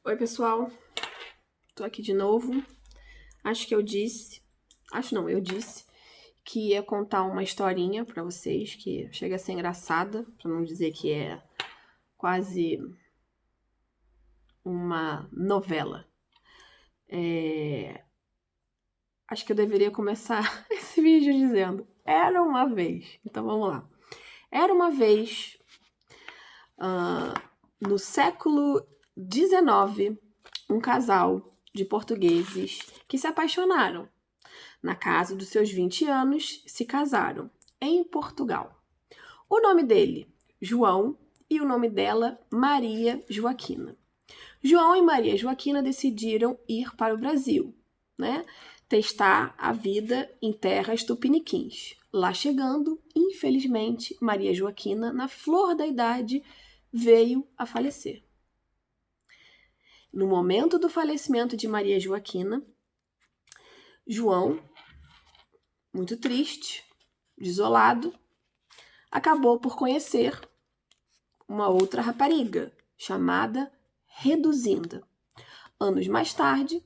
Oi, pessoal. Tô aqui de novo. Eu disse que ia contar uma historinha pra vocês que chega a ser engraçada, pra não dizer que é quase uma novela. Acho que eu deveria começar esse vídeo dizendo: era uma vez. Então vamos lá. Era uma vez, no século XIX, um casal de portugueses que se apaixonaram. Na casa dos seus 20 anos, se casaram em Portugal. O nome dele, João, e o nome dela, Maria Joaquina. João e Maria Joaquina decidiram ir para o Brasil, né? Testar a vida em terras tupiniquins. Lá chegando, infelizmente, Maria Joaquina, na flor da idade, veio a falecer. No momento do falecimento de Maria Joaquina, João, muito triste, desolado, acabou por conhecer uma outra rapariga chamada Reduzinda. Anos mais tarde,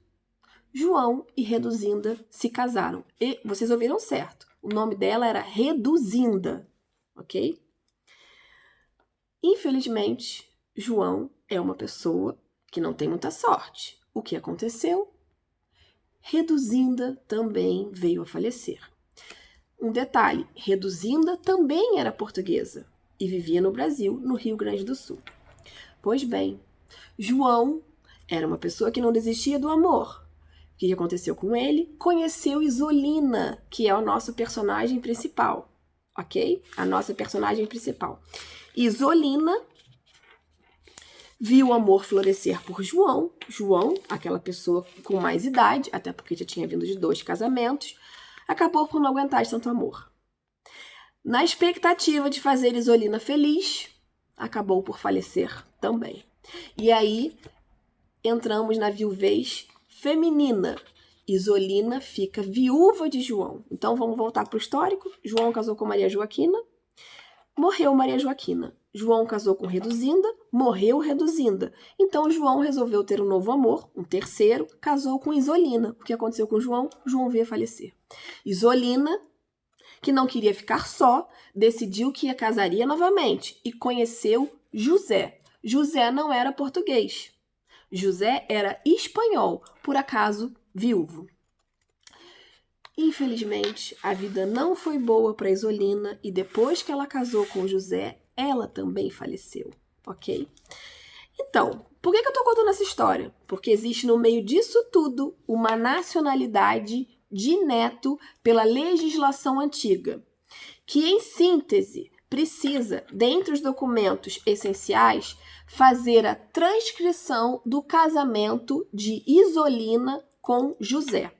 João e Reduzinda se casaram. E vocês ouviram certo, o nome dela era Reduzinda, ok? Infelizmente, João é uma pessoa que não tem muita sorte. O que aconteceu? Reduzinda também veio a falecer. Um detalhe, Reduzinda também era portuguesa e vivia no Brasil, no Rio Grande do Sul. Pois bem, João era uma pessoa que não desistia do amor. O que aconteceu com ele? Conheceu Isolina, que é o nosso personagem principal, ok? A nossa personagem principal. Isolina viu o amor florescer por João. João, aquela pessoa com mais idade, até porque já tinha vindo de 2 casamentos, acabou por não aguentar tanto amor. Na expectativa de fazer Isolina feliz, acabou por falecer também. E aí, entramos na viuvez feminina. Isolina fica viúva de João. Então, vamos voltar para o histórico. João casou com Maria Joaquina, morreu Maria Joaquina. João casou com Reduzinda, morreu Reduzinda. Então, João resolveu ter um novo amor, um terceiro, casou com Isolina. O que aconteceu com João? João veio a falecer. Isolina, que não queria ficar só, decidiu que casaria novamente e conheceu José. José não era português. José era espanhol, por acaso viúvo. Infelizmente, a vida não foi boa para Isolina e depois que ela casou com José, ela também faleceu, ok? Então, por que eu tô contando essa história? Porque existe no meio disso tudo uma nacionalidade de neto pela legislação antiga, que em síntese precisa, dentre os documentos essenciais, fazer a transcrição do casamento de Isolina com José.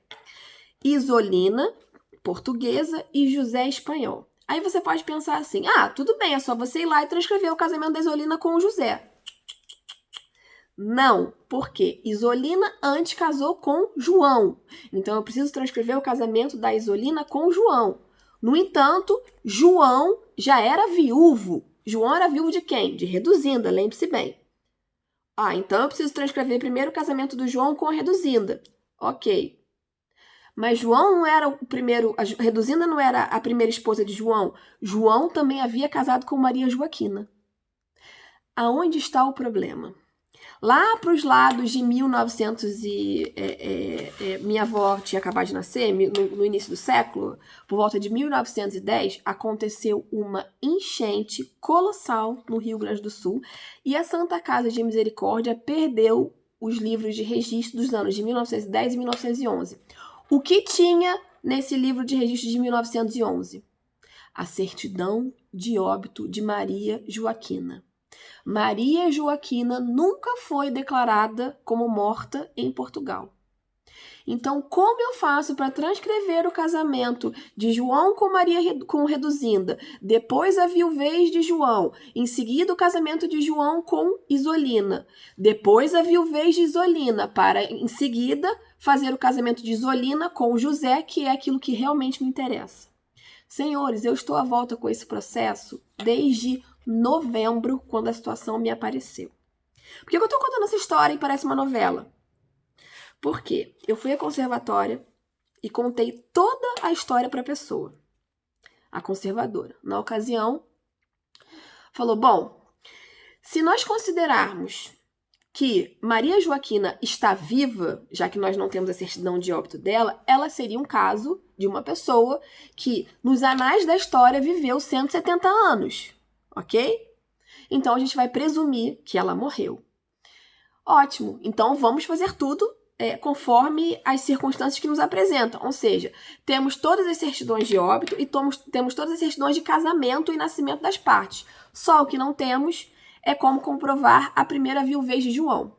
Isolina, portuguesa, e José, espanhol. Aí você pode pensar assim, tudo bem, é só você ir lá e transcrever o casamento da Isolina com o José. Não, porque Isolina antes casou com João. Então eu preciso transcrever o casamento da Isolina com João. No entanto, João já era viúvo. João era viúvo de quem? De Reduzinda, lembre-se bem. Então eu preciso transcrever primeiro o casamento do João com a Reduzinda. Ok. Mas João não era o primeiro, a Reduzinda não era a primeira esposa de João. João também havia casado com Maria Joaquina. Aonde está o problema? Lá para os lados de 1900 minha avó tinha acabado de nascer, no início do século, por volta de 1910, aconteceu uma enchente colossal no Rio Grande do Sul e a Santa Casa de Misericórdia perdeu os livros de registro dos anos de 1910 e 1911. O que tinha nesse livro de registro de 1911? A certidão de óbito de Maria Joaquina. Maria Joaquina nunca foi declarada como morta em Portugal. Então, como eu faço para transcrever o casamento de João com Reduzinda, depois a viuvez de João, em seguida o casamento de João com Isolina, depois a viuvez de Isolina, para em seguida fazer o casamento de Isolina com José, que é aquilo que realmente me interessa? Senhores, eu estou à volta com esse processo desde novembro, quando a situação me apareceu. Por que eu tô contando essa história e parece uma novela? Porque eu fui à conservatória e contei toda a história para a pessoa. A conservadora, na ocasião, falou: bom, se nós considerarmos que Maria Joaquina está viva, já que nós não temos a certidão de óbito dela, ela seria um caso de uma pessoa que, nos anais da história, viveu 170 anos, ok? Então, a gente vai presumir que ela morreu. Ótimo, então vamos fazer tudo conforme as circunstâncias que nos apresentam. Ou seja, temos todas as certidões de óbito e temos todas as certidões de casamento e nascimento das partes. Só o que não temos é como comprovar a primeira viuvez de João.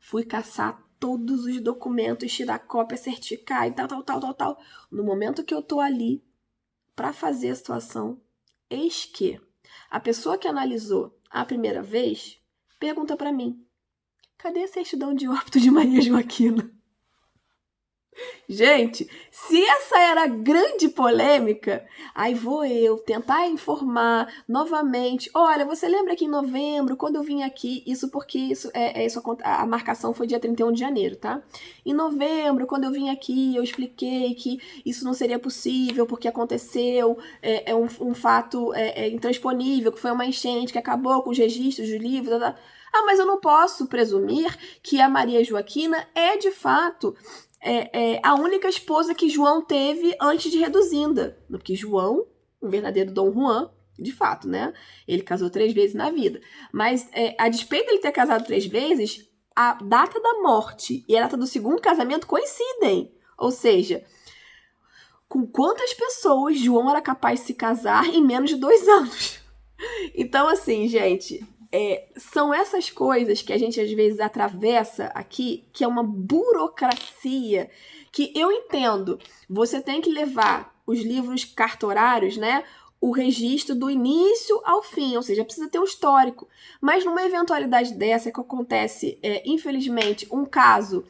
Fui caçar todos os documentos, tirar cópia, certificar e tal. No momento que eu tô ali para fazer a situação, eis que a pessoa que analisou a primeira vez pergunta para mim: cadê a certidão de óbito de Maria Joaquina? Gente, se essa era a grande polêmica, aí vou eu tentar informar novamente. Olha, você lembra que em novembro, quando eu vim aqui, isso porque a marcação foi dia 31 de janeiro, tá? Em novembro, quando eu vim aqui, eu expliquei que isso não seria possível porque aconteceu um fato intransponível, que foi uma enchente que acabou com os registros dos livros. Mas eu não posso presumir que a Maria Joaquina é, de fato, a única esposa que João teve antes de Reduzinda. Porque João, um verdadeiro Dom Juan, de fato, né? Ele casou 3 vezes na vida. Mas, a despeito dele ter casado 3 vezes, a data da morte e a data do segundo casamento coincidem. Ou seja, com quantas pessoas João era capaz de se casar em menos de 2 anos? Então, assim, gente, são essas coisas que a gente às vezes atravessa aqui, que é uma burocracia que eu entendo. Você tem que levar os livros cartorários, né? O registro do início ao fim, ou seja, precisa ter um histórico. Mas numa eventualidade dessa que acontece, infelizmente, um caso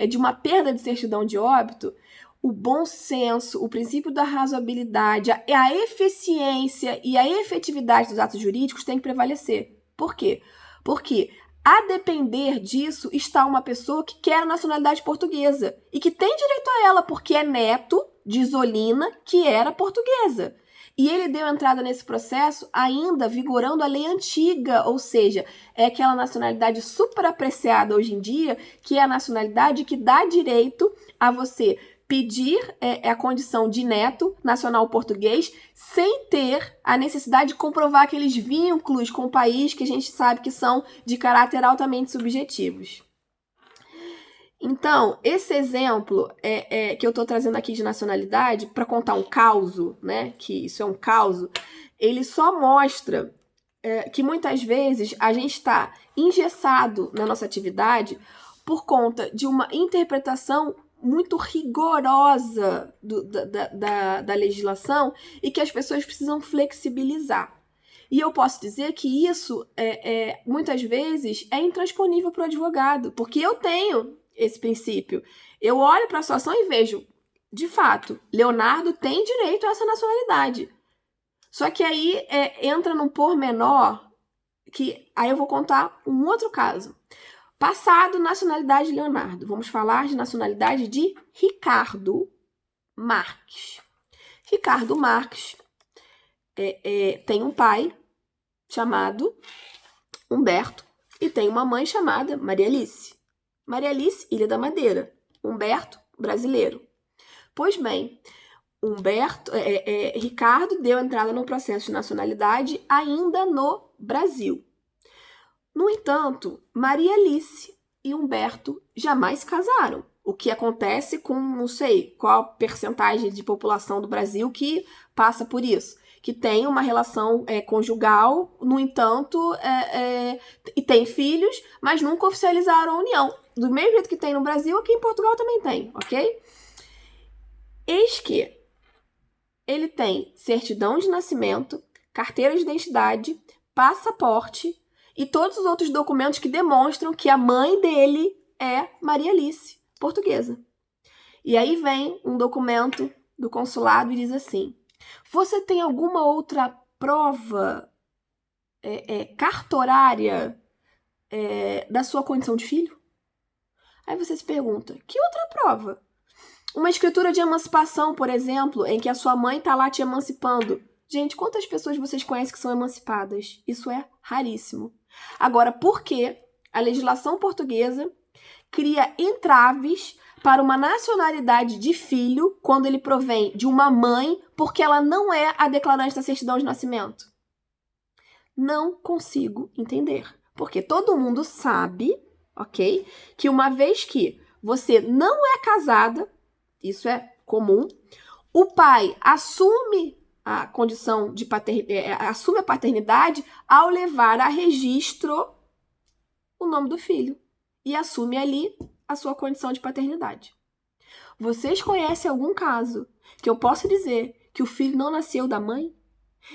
de uma perda de certidão de óbito, o bom senso, o princípio da razoabilidade, a eficiência e a efetividade dos atos jurídicos tem que prevalecer. Por quê? Porque, a depender disso, está uma pessoa que quer a nacionalidade portuguesa e que tem direito a ela, porque é neto de Isolina, que era portuguesa. E ele deu entrada nesse processo ainda vigorando a lei antiga, ou seja, é aquela nacionalidade superapreciada hoje em dia, que é a nacionalidade que dá direito a você pedir a condição de neto nacional português sem ter a necessidade de comprovar aqueles vínculos com o país que a gente sabe que são de caráter altamente subjetivos. Então, esse exemplo que eu estou trazendo aqui de nacionalidade, para contar um causo, né, que isso é um causo, ele só mostra que muitas vezes a gente está engessado na nossa atividade por conta de uma interpretação muito rigorosa da legislação e que as pessoas precisam flexibilizar. E eu posso dizer que isso, muitas vezes, é intransponível para o advogado, porque eu tenho esse princípio. Eu olho para a situação e vejo, de fato, Leonardo tem direito a essa nacionalidade. Só que aí entra num pormenor que aí eu vou contar um outro caso. Passado, nacionalidade Leonardo. Vamos falar de nacionalidade de Ricardo Marques. Ricardo Marques tem um pai chamado Humberto e tem uma mãe chamada Maria Alice. Maria Alice, Ilha da Madeira. Humberto, brasileiro. Pois bem, Ricardo deu entrada no processo de nacionalidade ainda no Brasil. No entanto, Maria Alice e Humberto jamais casaram. O que acontece com, não sei, qual a percentagem de população do Brasil que passa por isso. Que tem uma relação conjugal, no entanto, e tem filhos, mas nunca oficializaram a união. Do mesmo jeito que tem no Brasil, aqui em Portugal também tem, ok? Eis que ele tem certidão de nascimento, carteira de identidade, passaporte e todos os outros documentos que demonstram que a mãe dele é Maria Alice, portuguesa. E aí vem um documento do consulado e diz assim: você tem alguma outra prova cartorária da sua condição de filho? Aí você se pergunta, que outra prova? Uma escritura de emancipação, por exemplo, em que a sua mãe tá lá te emancipando. Gente, quantas pessoas vocês conhecem que são emancipadas? Isso é raríssimo. Agora, por que a legislação portuguesa cria entraves para uma nacionalidade de filho quando ele provém de uma mãe, porque ela não é a declarante da certidão de nascimento? Não consigo entender. Porque todo mundo sabe, ok? Que uma vez que você não é casada, isso é comum, o pai assume a condição de assume a paternidade ao levar a registro o nome do filho e assume ali a sua condição de paternidade. Vocês conhecem algum caso que eu possa dizer que o filho não nasceu da mãe?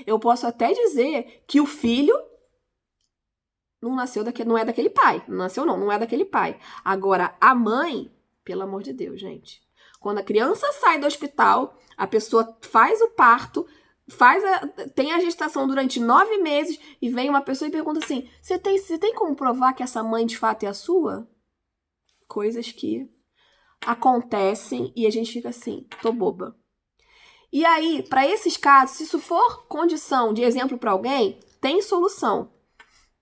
Eu posso até dizer que o filho não nasceu não é daquele pai. Não nasceu não é daquele pai. Agora, a mãe, pelo amor de Deus, gente. Quando a criança sai do hospital, a pessoa faz o parto, tem a gestação durante 9 meses e vem uma pessoa e pergunta assim, você tem como provar que essa mãe de fato é a sua? Coisas que acontecem e a gente fica assim, tô boba. E aí, para esses casos, se isso for condição de exemplo para alguém, tem solução.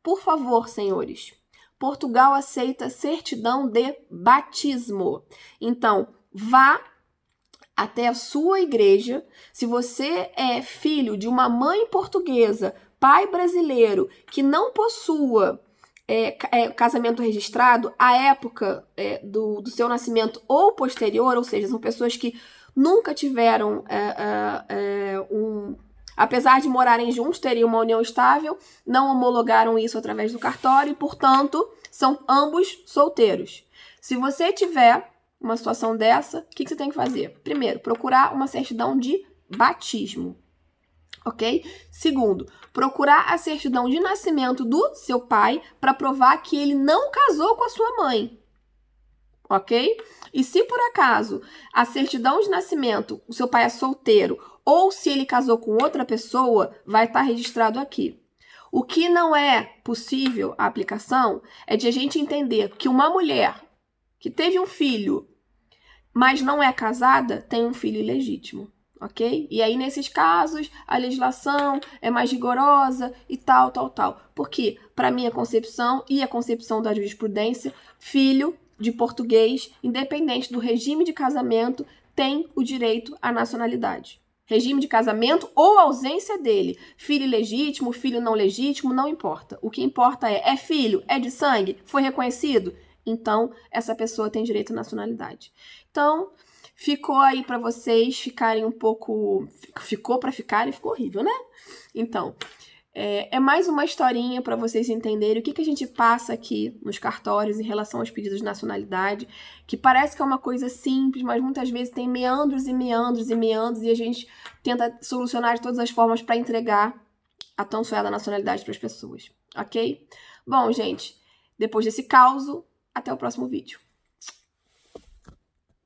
Por favor, senhores, Portugal aceita certidão de batismo. Então, vá até a sua igreja. Se você é filho de uma mãe portuguesa, pai brasileiro, que não possua casamento registrado, à época do seu nascimento ou posterior, ou seja, são pessoas que nunca tiveram apesar de morarem juntos, teriam uma união estável, não homologaram isso através do cartório e, portanto, são ambos solteiros. Se você tiver uma situação dessa, o que você tem que fazer? Primeiro, procurar uma certidão de batismo, ok? Segundo, procurar a certidão de nascimento do seu pai para provar que ele não casou com a sua mãe, ok? E se por acaso a certidão de nascimento, o seu pai é solteiro, ou se ele casou com outra pessoa, vai estar registrado aqui. O que não é possível, a aplicação, é de a gente entender que uma mulher que teve um filho, mas não é casada, tem um filho ilegítimo, ok? E aí, nesses casos, a legislação é mais rigorosa e tal. Porque, para minha concepção e a concepção da jurisprudência, filho de português, independente do regime de casamento, tem o direito à nacionalidade. Regime de casamento ou ausência dele. Filho legítimo, filho não legítimo, não importa. O que importa é filho, é de sangue, foi reconhecido? Então, essa pessoa tem direito à nacionalidade. Então, ficou aí para vocês ficarem um pouco... Ficou para ficarem, ficou horrível, né? Então, é mais uma historinha para vocês entenderem o que a gente passa aqui nos cartórios em relação aos pedidos de nacionalidade, que parece que é uma coisa simples, mas muitas vezes tem meandros e meandros e meandros, e a gente tenta solucionar de todas as formas para entregar a tão sonhada nacionalidade para as pessoas, ok? Bom, gente, depois desse caos, até o próximo vídeo.